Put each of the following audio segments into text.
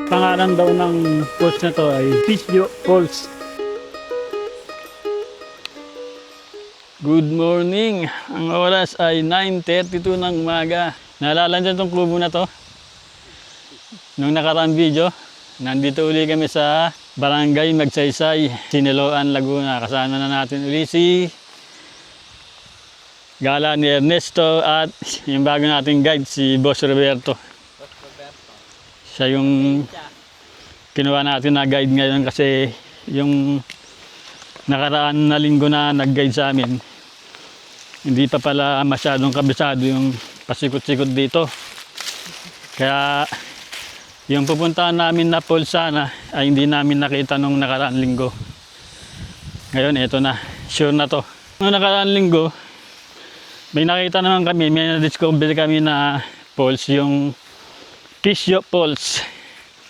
Pangalan daw ng falls na to ay Pisyo Falls. Good morning! Ang oras ay 9:32 ng umaga. Naalala niyo itong kubo na to? Nung nakaraang video, nandito uli kami sa Barangay Magsaysay, Siniloan, Laguna. Kasama na natin uli si Gala ni Ernesto at yung bago nating guide, si Boss Roberto. Siya yung kinuha natin na guide ngayon kasi yung nakaraan na linggo na nag-guide sa amin, hindi pa pala masyadong kabisado yung pasikot-sikot dito. Kaya yung pupuntahan namin na pool sana ay hindi namin nakita nung nakaraan linggo. Ngayon eto na, sure na to. Nung nakaraan linggo, may nakita naman kami, may na-discover kami na pools, yung Pisyo Falls.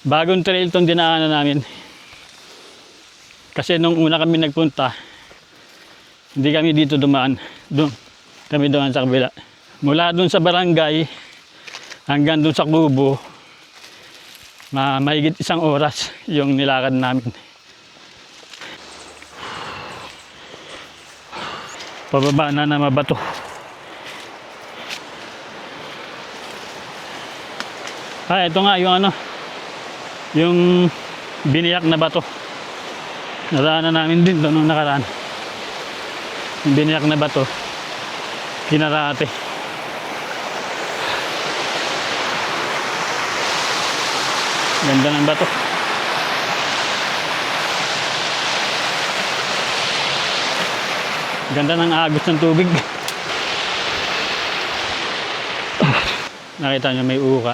Bagong trail itong dinaanan namin. Kasi nung una kami nagpunta, hindi kami dito dumaan. Doon kami dumaan sa kabila. Mula doon sa barangay hanggang doon sa kubo, mahigit 1 oras yung nilakad namin. Pababa na na mabato. Ito nga yung ano, yung biniyak na bato. Nadaanan namin din doon nung nakaraan. Yung biniyak na bato, kinarate. Ganda ng bato. Ganda ng agos ng tubig. Nakita nyo may uka.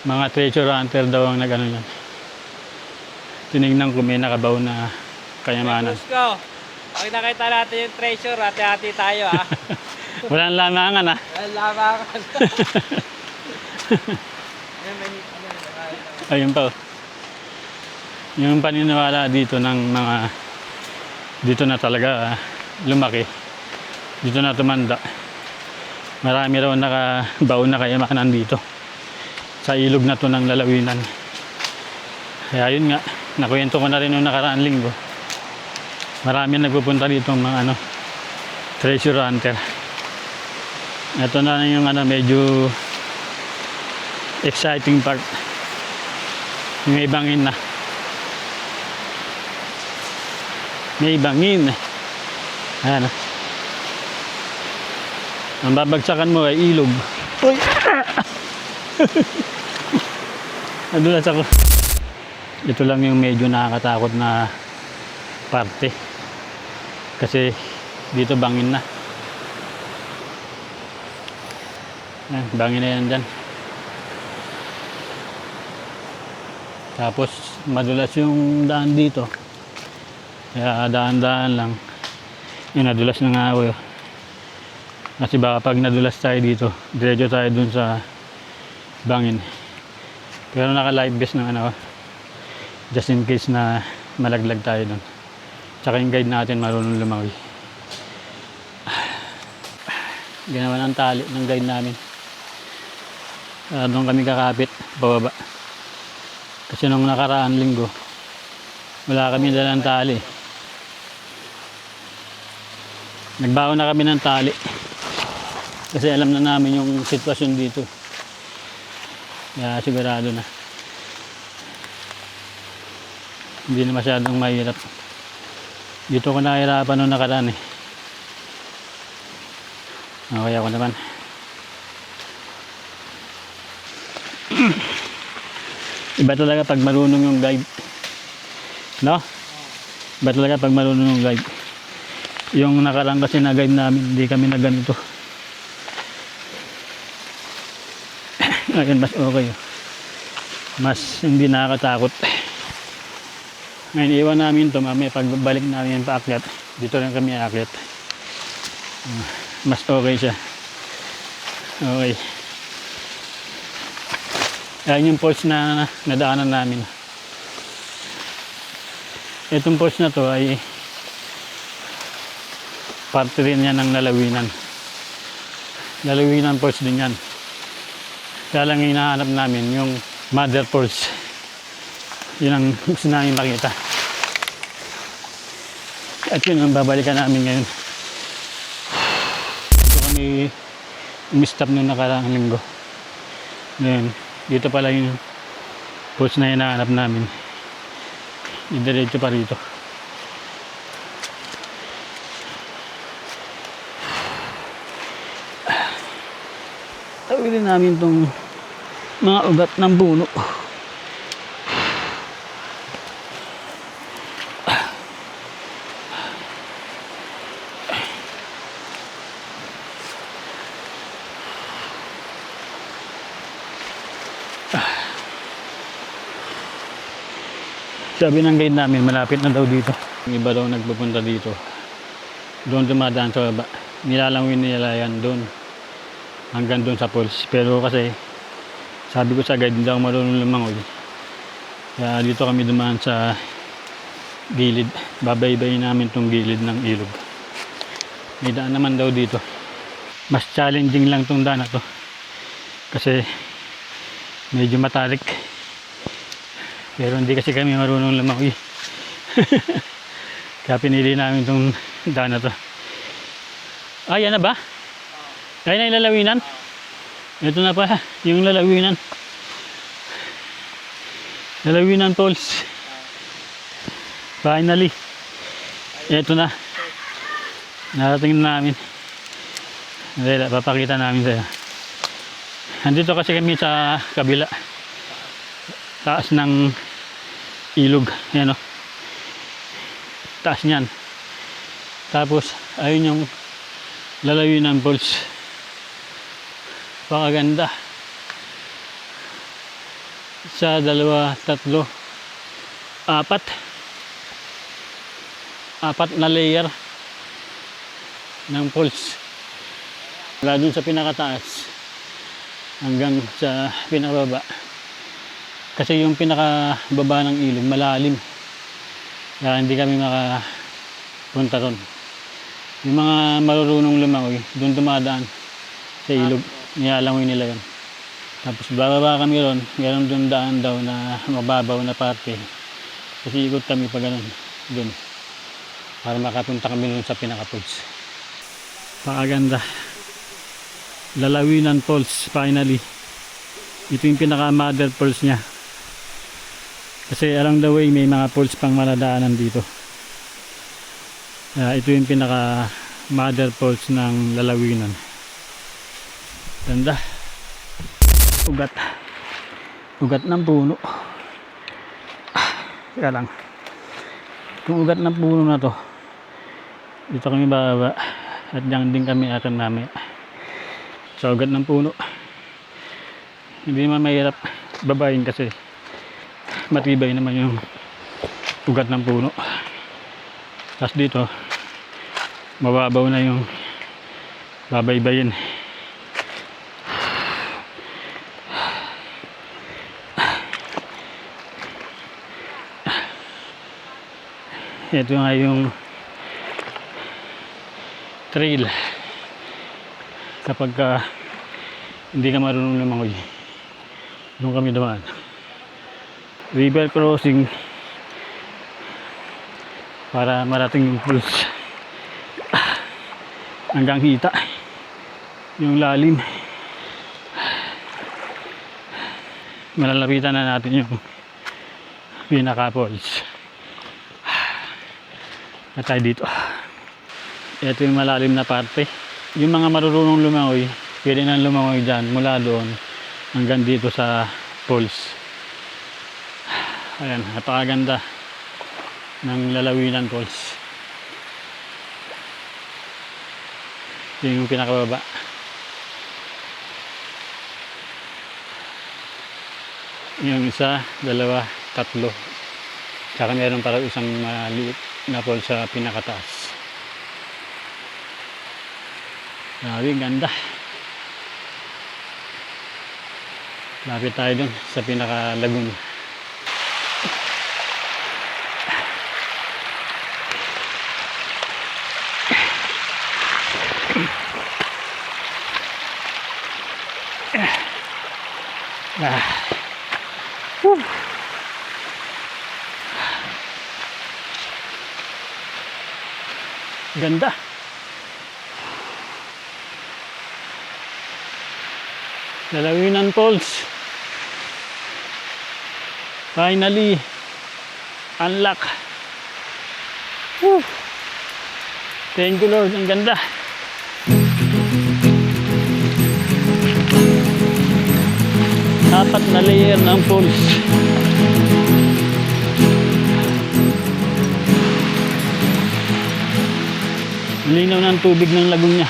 Mga treasure hunter daw ang nag-ano yan. Tinignan ko may nakabaw na kayamanan. Gusto, pag nakita natin yung treasure, hati-hati tayo ha. Walang lamangan ha. Walang lamangan. Ayun pa oh. Yung paniniwala dito ng mga dito na talaga lumaki. Dito na tumanda. Marami raw nakabaw na kayamanan dito. Sa ilog na to ng lalawinan. Kaya yun nga, nakwento ko na rin noong nakaraan linggo. Marami nagpupunta dito mga treasure hunter. Ito na yung medyo exciting part. Yung may bangin na. May bangin. Ayan. Ang babagsakan mo ay ilog. Uy! Nadulas ako. Ito lang yung medyo nakakatakot na parte. Kasi dito bangin na. Ayan, bangin na yan dyan. Tapos madulas yung daan dito. Kaya daan-daan lang. Yun, nadulas na nga ako. Kasi baka pag nadulas tayo dito, diretso tayo dun sa bangin. Pero naka-live vest ng just in case na malaglag tayo dun. Tsaka yung guide natin marunong lumangoy. Ginawa ng tali ng guide namin. Doon kami kakapit, bababa. Kasi nung nakaraan linggo, wala kami dalang tali. Nagbaon na kami ng tali. Kasi alam na namin yung sitwasyon dito. Kaya sigurado na. Hindi na masyadong mahirap. Dito ko nahirapan nung nakaraan eh. Okay ako naman. Iba talaga pag marunong yung guide. No? Iba talaga pag marunong yung guide. Yung nakaraan kasi na guide namin, hindi kami na ganito. Ngayon mas okay. Mas hindi nakakatakot. Ngayon iwan namin ito, mamaya pagbalik namin paakyat, dito lang kami aakyat. Mas okay siya. Okay. Ayan yung falls na nadaanan namin. Itong falls na to ay parte rin yan ng lalawinan. Lalawinan falls din yan. Kaya lang hinahanap namin yung Mother Falls. Yun ang gusto namin makita. At yun ang babalikan namin ngayon. Dito kami umistap nung nakaraang linggo. Ngayon, dito pala yung falls na hinahanap namin. Idiretso pa rito. Tawilin namin itong mga ugat ng puno. Sabi ng guide namin, malapit na daw dito. Yung iba daw nagpupunta dito. Doon dumadaan sa baba. Nilalangwin nila yan doon. Hanggang doon sa falls. Pero kasi, sabi ko sa guide, hindi ako marunong lumangoy. Kaya dito kami dumaan sa gilid. Babaybayin namin tong gilid ng ilog. May daan naman daw dito. Mas challenging lang tong daan na to. Kasi, medyo matarik. Pero hindi kasi kami marunong lumangoy. Kaya pinili namin itong daan na to. Ah, yan na ba? Kaya na yung lalawinan? Ito na pa, yung lalawinan. Lalawinan Falls. Finally. Ito na. Narating na namin. Papakita namin sa'yo. Nandito kasi kami sa kabila. Taas ng ilog. Yan o. Taas niyan. Tapos, ayun yung lalawinan Falls. Pakaganda. Isa, dalawa, tatlo, apat. Apat na layer ng falls. Mula dun sa pinakataas hanggang sa pinakababa. Kasi yung pinakababa ng ilog malalim. Kaya hindi kami makapunta ron. Yung mga marurunong lumangoy, doon dumadaan sa ilog. Nilalangoy nila yun. Tapos bababa kami ron, meron doon daan daw na mababaw na parte. Kasi ikot kami pa ganun doon. Para makapunta kami doon sa pinaka-falls. Pakaganda. Lalawinan Falls, finally. Ito yung pinaka-mother falls niya. Kasi along the way may mga falls pang maladaanan dito. Ito yung pinaka mother falls ng lalawinan. Ganda. Ugat. Ugat ng puno. Kaya lang. Yung ugat ng puno na to, dito kami bababa. At diyan din kami akan mamaya. Sa ugat ng puno. Hindi naman mahirap babayin kasi matibay naman yung ugat ng puno. Tapos dito mababaw na yung babaybayin. Ito nga yung trail kapag hindi ka marunong lumangoy. Doon kami dumaan. River crossing para marating yung falls hanggang hita yung lalim. Malalapitan na natin yung pinaka falls na tayo dito. Ito yung malalim na parte. Yung mga marunong lumangoy pwede nang lumangoy dyan mula doon hanggang dito sa falls. Ayan, napakaganda ng lalawinan falls. Ito yung pinakababa. Yung isa, dalawa, tatlo. Saka meron para isang maliit na falls sa pinakataas. Grabe, ganda. Lapit tayo dun sa pinaka-lagoon. Whew. Ganda. Lalawinan Falls. Finally, unlock. Whew. Thank you Lord, ang ganda. Apat na layer ng falls. Linaw ng tubig ng lagong niya.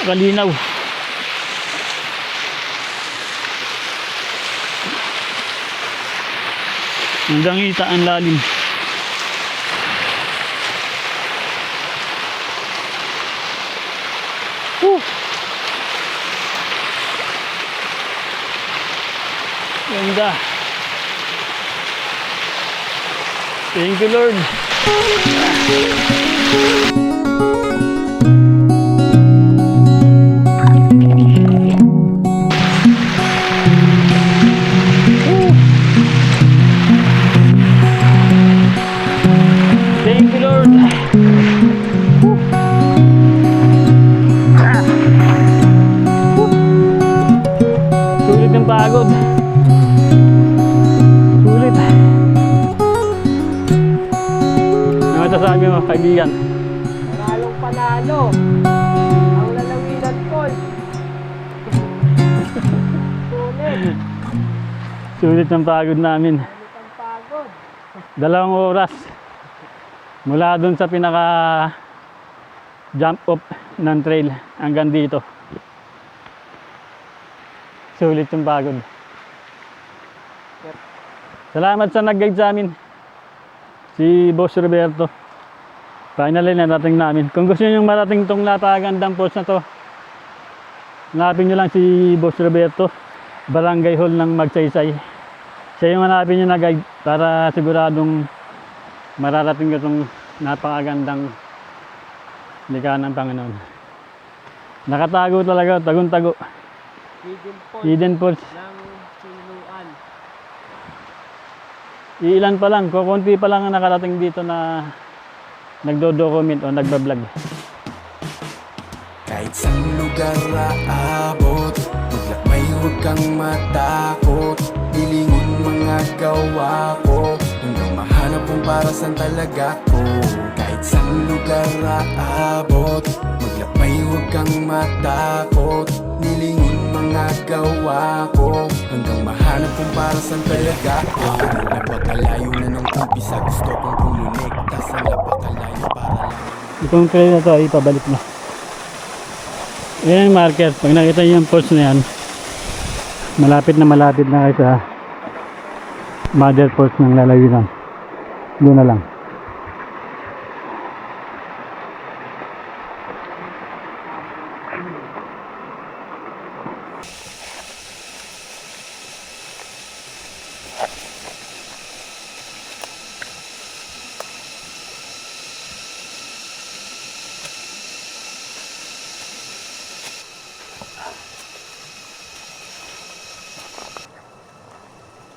Kalinaw. Hanggang kita ang lalim. Ganda. Thank you Lord. Thank you Lord. Sulit ng pagod. Sulit. Ano masasabi mo, kaibigan? Panalong panalo. Ang lalawinan Falls. Sulit. Sulit ng pagod namin. Sulit ang pagod. 2 oras. Mula dun sa pinaka jump off ng trail hanggang dito. Sulit yung pagod. Salamat sa nag-guide sa amin. Si Boss Roberto. Finally narating namin. Kung gusto niyo marating tong napakagandang falls na to, hanapin niyo lang si Boss Roberto, Barangay Hall ng Magsaysay. Siya yung hanapin niyo na guide para siguradong mararating ko itong napakagandang likahan ng Panginoon. Nakatago talaga, tagong-tago. Hidden Falls. Hidden Falls. Ng Sinuan. Iilan pa lang, kukunti pa lang ang nakarating dito na nagdo-document o nagbablog. Kahit saan lugar aabot, maglakbay huwag kang matakot. Nilingon mga gawa ko, hanggang mahanap kung para saan talaga ko. Kahit saan lugar aabot, maglakbay huwag kang matakot. Nilingon mga gawa ko, hanggang mahanap kung para saan talaga ko. Napakalayo na ng umpisa, gusto kong kumonekta sa napakalayo para lang. Itong trail na to ay pabalik na. Yan ang marker. Pag nakita niyo yung falls na yan, malapit na kayo sa mother falls ng lalawinan. Doon na lang.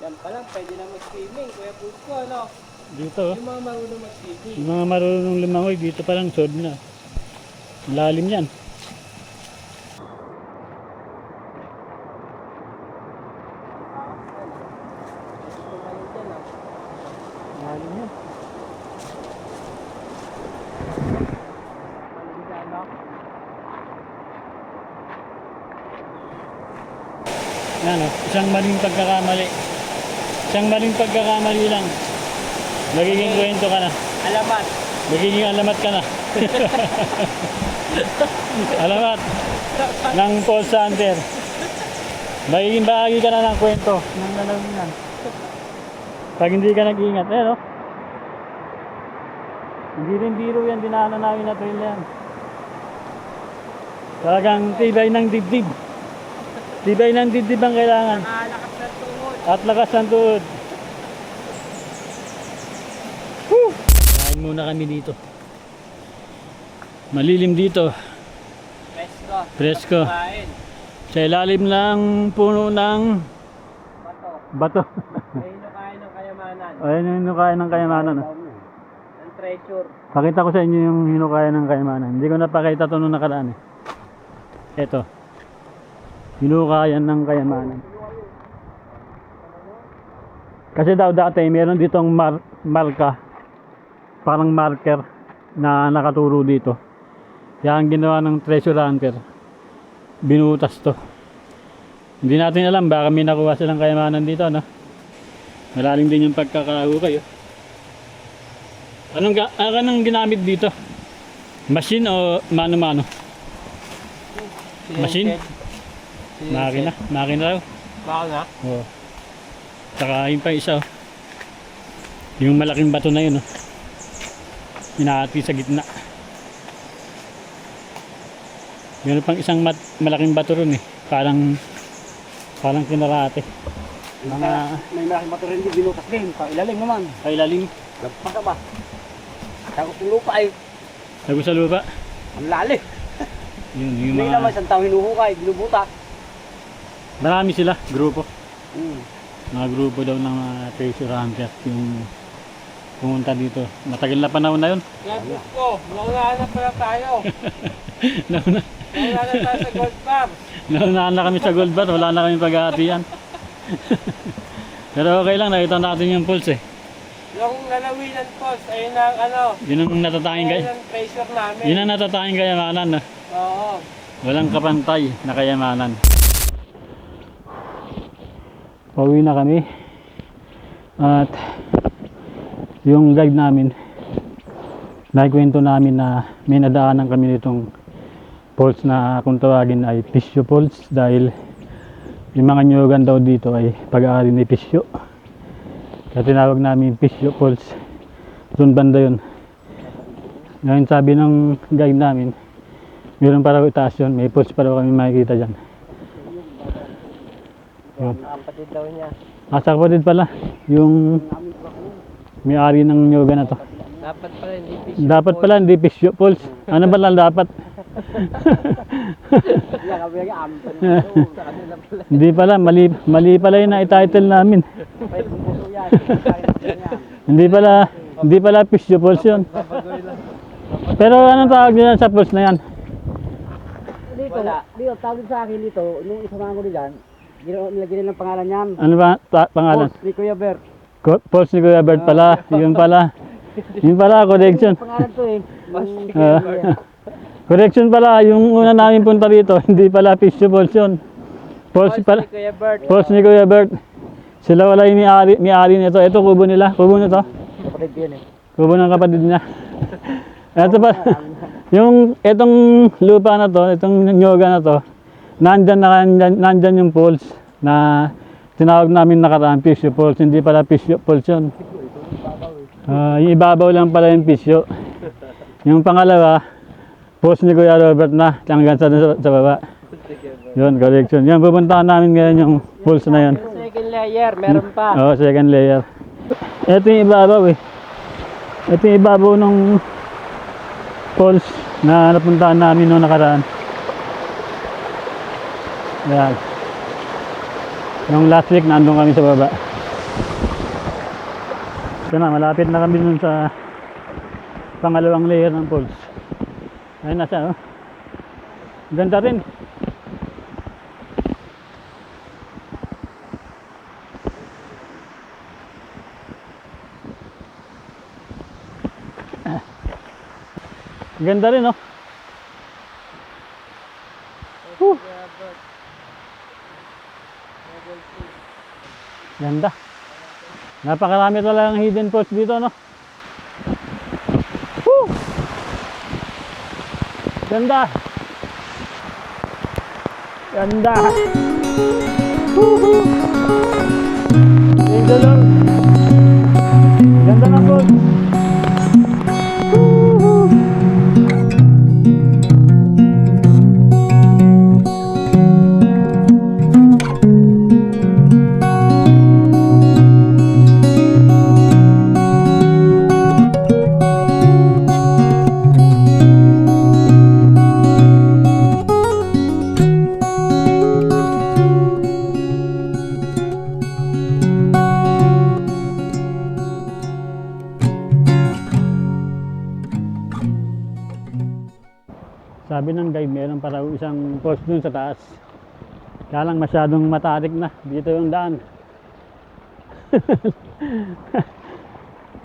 Yan pa lang, pwede na mag-swimming. Kuya Pusko, ano? Dito, Yung mga marunong mag-swimming. yung mga marunong lumangoy, dito pa lang sod na. Malalim yan. Tumayin dyan, ah. Malalim yan. Malamig dyan, no? Yan o, isang maling pagkakamali. Isang maling pagkakamali lang. Magiging kwento ka na. Alamat. Magiging alamat ka na. Alamat ng Falls Hunter. Magiging bahagi ka na ng kwento ng lalawinan. Pag hindi ka nag-iingat, eh no? Hindi rin biro yan, dinaanan namin na trail yan. Talagang tibay ng dibdib. Tibay ng dibdib ang kailangan. Nakalakas na tuhod. At lakas ng tuhod. Woo! Kain muna kami dito. Malilim dito. Presko. Presko. Kain. Sa ilalim ng puno ng bato. May hinukay ng kayamanan. Ayan yung hinukaya ng kayamanan. Oh. Ng treasure. Pakita ko sa inyo yung hinukaya ng kayamanan. Hindi ko napakita ito nung nakaraan eh. Ito. Hinukayan ng kayamanan. Kasi daw dati meron ditong marka. Parang marker na nakaturo dito. Kaya ang ginawa ng treasure hunter, binutas to. Hindi natin alam, baka may nakuha silang kayamanan dito, no? Malalim din yung pagkakahukay, oh. Anong ginamit dito? Machine o mano-mano? Machine? Makina? Makina raw? Baka na? Oo. Saka yung pa isa, oh. Yung malaking bato na yun, oh. Hinahati sa gitna. Meron pang isang malaking bato ron eh. Parang kinarate. Mga May malaking bato rin din, binutas din. Ilalim naman. kailalim. Lagpas ka ba? Takot ng lupa ay. Lago sa lupa. Ang lalim. Yun, yung Hindi naman mga... isang tao hinuhukay, binubutas. Marami sila, grupo. Hmm. Mga grupo daw ng treasure hunter. Yung pumunta dito. Matagal na panahon na yun. Labot ko. Naunahan na pala tayo. Nauna, Naunahan na tayo sa gold bar. naunahan na kami sa gold bar. Wala na kami paghahatian. Pero okay lang, nakita natin yung pulse eh. Yung lalawinan post, ayun ang ano. Yun ang natatanging Ayun ang treasure namin. Yun ang natatanging kayamanan. No? Oo. Walang kapantay na kayamanan. Pauwi na kami. At yung guide namin, naikwento namin na may nadaanan kami nitong falls na kung tawagin ay Pisyo Falls dahil yung mga nyugan daw dito ay pag-aari ni Pisyo. Kaya tinawag namin Pisyo Falls. Doon banda yun. Ngayon sabi ng guide namin, meron pa raw itaas yun, may falls pa raw kami makikita dyan. Yun. Kapatid daw niya. Asa kapatid pala, yung may-ari ng yoga na to. Dapat pala hindi fish. Dapat pala hindi Pisyo Falls. Ano ba lang dapat? Yan, kami yung amin pa rin. Sa kanila pala. Hindi pala, mali pala yung na-title namin. May puso yan. Hindi pala Pisyo Falls yun. Pero anong tawag nila sa falls na yan? Dito, tawag sa akin dito, nung isama ko diyan, nilagyan nila ng pangalan yan. Ano ba pangalan? Post ni Kuya Bert. Falls ni Kuya Bert pala. Yun pala. Yun pala, correction. Pangalan to eh. Correction pala, yung una namin punta rito, hindi pala Pisyo Falls yun. Falls pala. Kuya Bert. Falls ni Kuya Bert. Sila wala yung may-ari nito. Ito, kubo nila. Kubo nito. Kapatid ko yun eh. Kubo ng kapatid niya. Ito pa. Itong lupa na to, itong nyoga na to, nandyan yung falls na tinawag namin nakaraan Pisyo Falls. Hindi pala Pisyo Falls yun. Yung ibabaw lang pala yung Pisyo. Yung pangalawa, falls ni Kuya Robert na, hanggang sa baba. Yun, correction. Yan, pupuntahan namin ngayon yung falls na yun. Second layer, meron pa. Oo, second layer. Ito yung ibabaw eh. Ito yung ibabaw ng falls na napuntahan namin noong nakaraan. Yan. Yung last week, nandun kami sa baba. Ito na, malapit na kami dun sa pangalawang layer ng falls. Ayun na siya, oh. Ganda rin. Ganda rin, oh. Ganda. Napakarami talagang hidden falls dito, no? Woo! Ganda. Ganda. Woohoo! Ganda lang. Ganda ng falls. Woohoo! sabi ng guide, meron pa raw isang post dun sa taas. Kaya lang masyadong matarik na. Dito yung daan.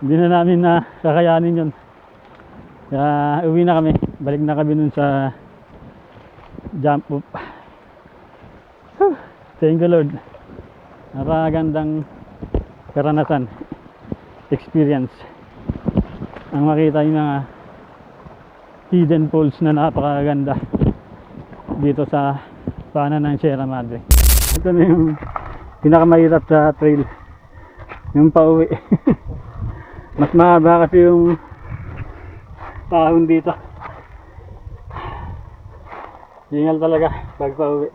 Hindi na namin na kakayanin yun. Kaya uwi na kami. Balik na kami dun sa jump up. Thank you Lord. Napakagandang karanasan. Experience. Ang makita yung mga hidden falls na napakaganda dito sa paanan ng Sierra Madre. Ito na yung pinakamahirap sa trail, yung pauwi. Mas mahaba kasi yung pahon dito. Hingal talaga pag pauwi.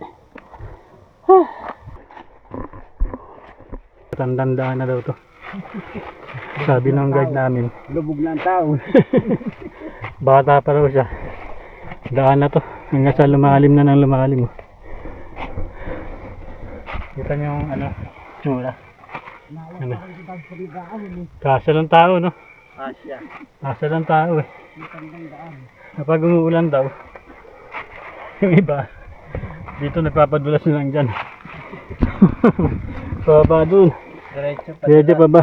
Tandandaan na daw to, sabi ng guide namin. Lubog na ang tao. Bata pa raw siya. Daan na to hanggang sa lumalim na ng lumalim. Kita niyo yung ano, tsura. Ano? Kasya ng tao, no? Asya. Kasya ng tao eh. Kapag umuulan daw, yung iba dito nagpapadulas lang dyan. Pababa dun. Diretso pa. Diretso pa ba?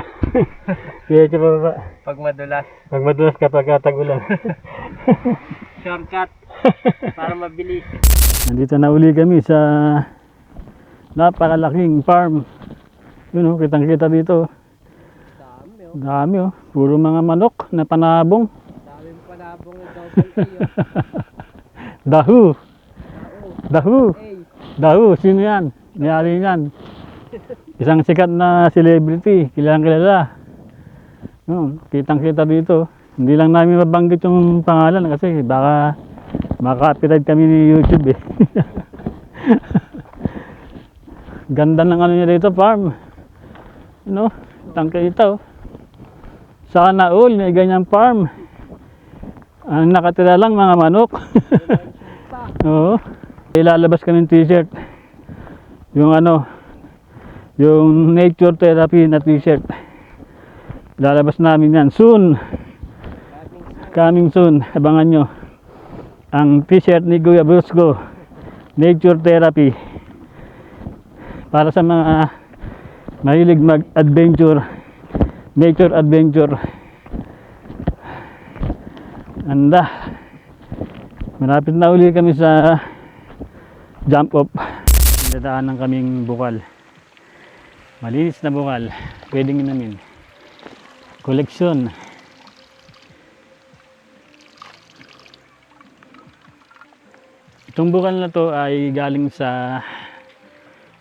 Diretso pa ba? Pag madulas. Pag madulas kapag tagulan. Shortcut. Para mabilis. Nandito na uli kami sa napakalaking farm. Yun oh, kitang kita dito. Dami oh. Dami oh. Puro mga manok na panabong. Dami panabong ng double A oh. Dahu. Dahu. Hey. Dahu. Sino yan? Mayari yan. Isang sikat na celebrity. Kilalang kilala. Kitang kita dito. Hindi lang namin mabanggit yung pangalan kasi baka maka-copyright kami ni YouTube eh. Ganda ng ano niya dito, farm. No? Tangkita oh. Sana all may ganyang farm. Ang nakatira lang mga manok. Oo. Ilalabas kami ng t-shirt. Yung ano, yung nature therapy na t-shirt. Lalabas namin yan soon. Coming soon. Abangan nyo ang t-shirt ni Kuya Brusco, nature therapy, para sa mga mahilig mag-adventure, nature adventure. Anda, malapit na uli kami sa jump up. Dadaanan kaming bukal, malinis na bukal, pwedeng inamin. Koleksyon. Itong bukal na to ay galing sa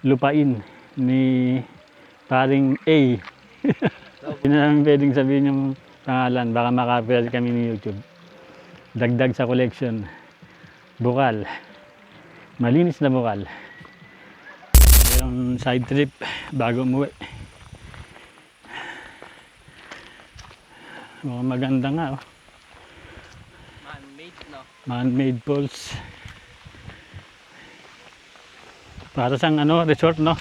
lupain ni paring A. Hindi na namin pwedeng sabihin yung pangalan, baka makapel kami ni YouTube. Dagdag sa collection. Bukal. Malinis na bukal. Yung side trip bago umuwi. Mukhang maganda nga oh. Man-made no? Man-made falls. Para sang ano, resort no?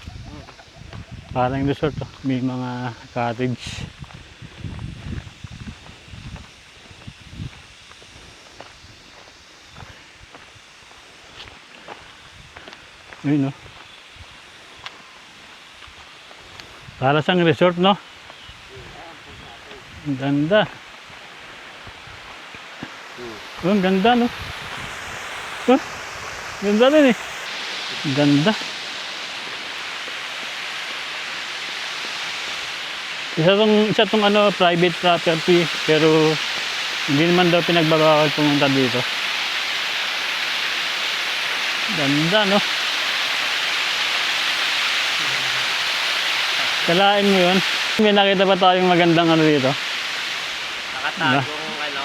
Parang resort oh. May mga cottage. Ayun no? Para sang resort no? Ang ganda. Oh, ang ganda no? Oh, ganda rin eh. Ganda. Isa tong ano, private property, pero hindi naman daw pinagbabawal pumunta dito. Ganda no? Kalain mo yun. May nakita pa tayong magandang ano dito. Nakatagong ano.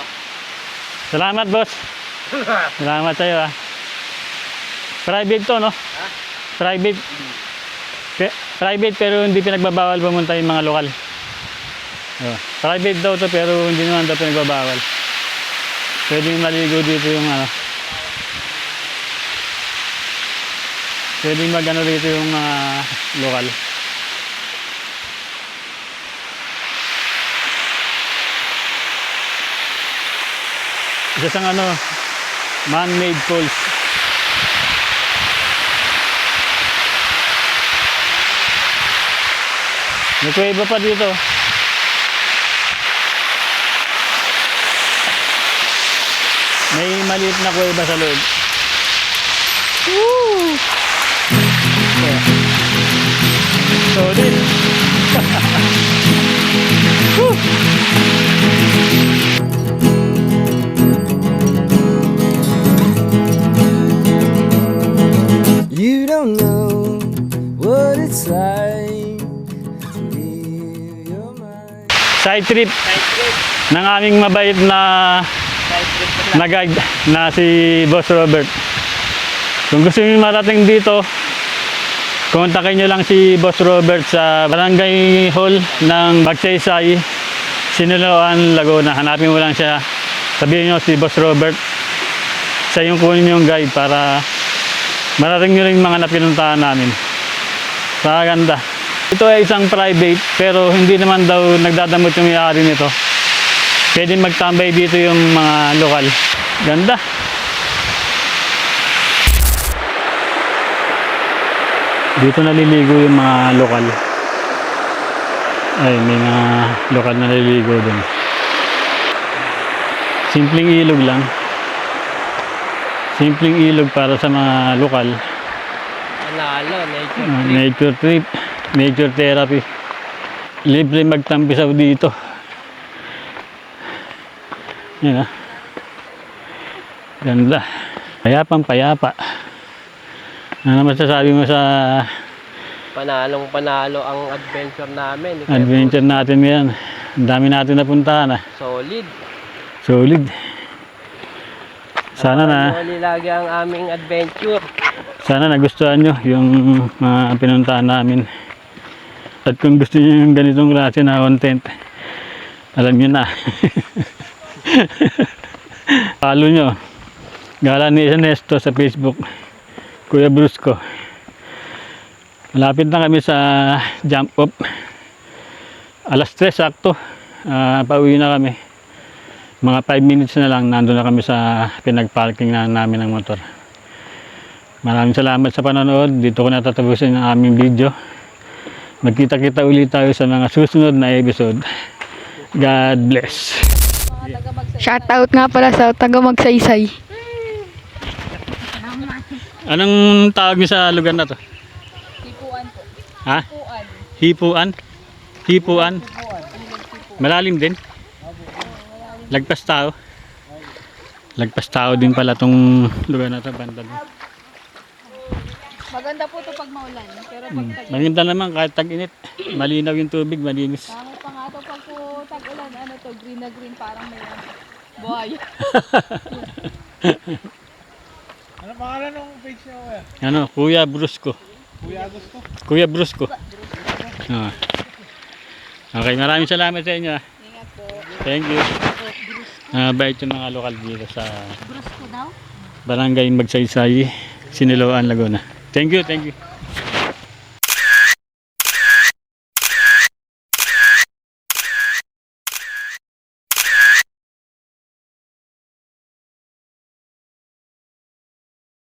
Salamat boss. Salamat sa'yo ah. Private to no? Ha? Private. Private pero hindi pinagbabawal pumunta yung mga lokal. Private daw to pero hindi naman daw pinagbabawal. Pwede maligo dito yung ano. Pwede mag-ano dito yung mga lokal. Isa sang ano, Man-made falls. May kuweba pa dito. May maliit na kuweba sa loob. Woo! Yeah. Solid. Woo! You don't know what it's like to leave your mind. Side trip ng aming mabait na guide na si Boss Robert. Kung gusto niyo marating dito, kontakin nyo lang si Boss Robert sa Barangay Hall ng Magsaysay, Siniloan, Laguna. Hanapin mo lang siya. Sabihin nyo si Boss Robert. Siya yung kunin yung guide para marating nyo rin mga napinuntahan namin. Ganda. Ito ay isang private pero hindi naman daw nagdadamot yung may-ari nito. Pwede magtambay dito yung mga lokal. Ganda. Dito naliligo yung mga lokal. Ay, may mga lokal na naliligo dun. Simpleng ilog lang. Simpleng ilog para sa mga lokal. Panalo, Nature trip, nature therapy. Libre magtampisaw dito. Yan ah. Ganda. Payapang payapa. Ano masasabi mo sa Panalong panalo ang adventure namin. adventure natin ngayon? Ang dami natin napuntahan ah. Solid. Solid. Sana na, Solid lagi ang aming adventure. sana nagustuhan nyo yung mga pinuntahan namin. At kung gusto nyo yung ganitong klase na content, alam nyo na. Follow nyo. Gala ni Ernesto sa Facebook. Kuya Brusco. Malapit na kami sa jump off. Alas 3 sakto. Pauwi na kami. Mga 5 minutes na lang nandun na kami sa pinagparking na namin ng motor. Maraming salamat sa panonood. Dito ko natatapusin ang aming video. Magkita-kita ulit tayo sa mga susunod na episode. God bless. Shoutout nga pala sa taga Magsaysay. Anong tawag niyo sa lugar na to? Hipuan po. Ha? Hipuan? Hipuan? Malalim din? Lagpas tao? Lagpas tao din pala tong lugar na to, banda doon. Maganda po to pag maulan. Pero pag tag Maganda naman kahit tag-init. Malinaw yung tubig, malinis. Pangit pa nga to pag po tag-ulan. Ano to, green na green parang may buhay. Ano pangalan ng page niyo, kuya? Ano, Kuya Brusco. Kuya Agusto? Kuya Brusco. Ah. Okay, maraming salamat sa inyo. Ingat po. Thank you. Bait yung mga lokal dito sa Brusco daw? Barangay Magsaysay, Siniloan, Laguna. Thank you, thank you.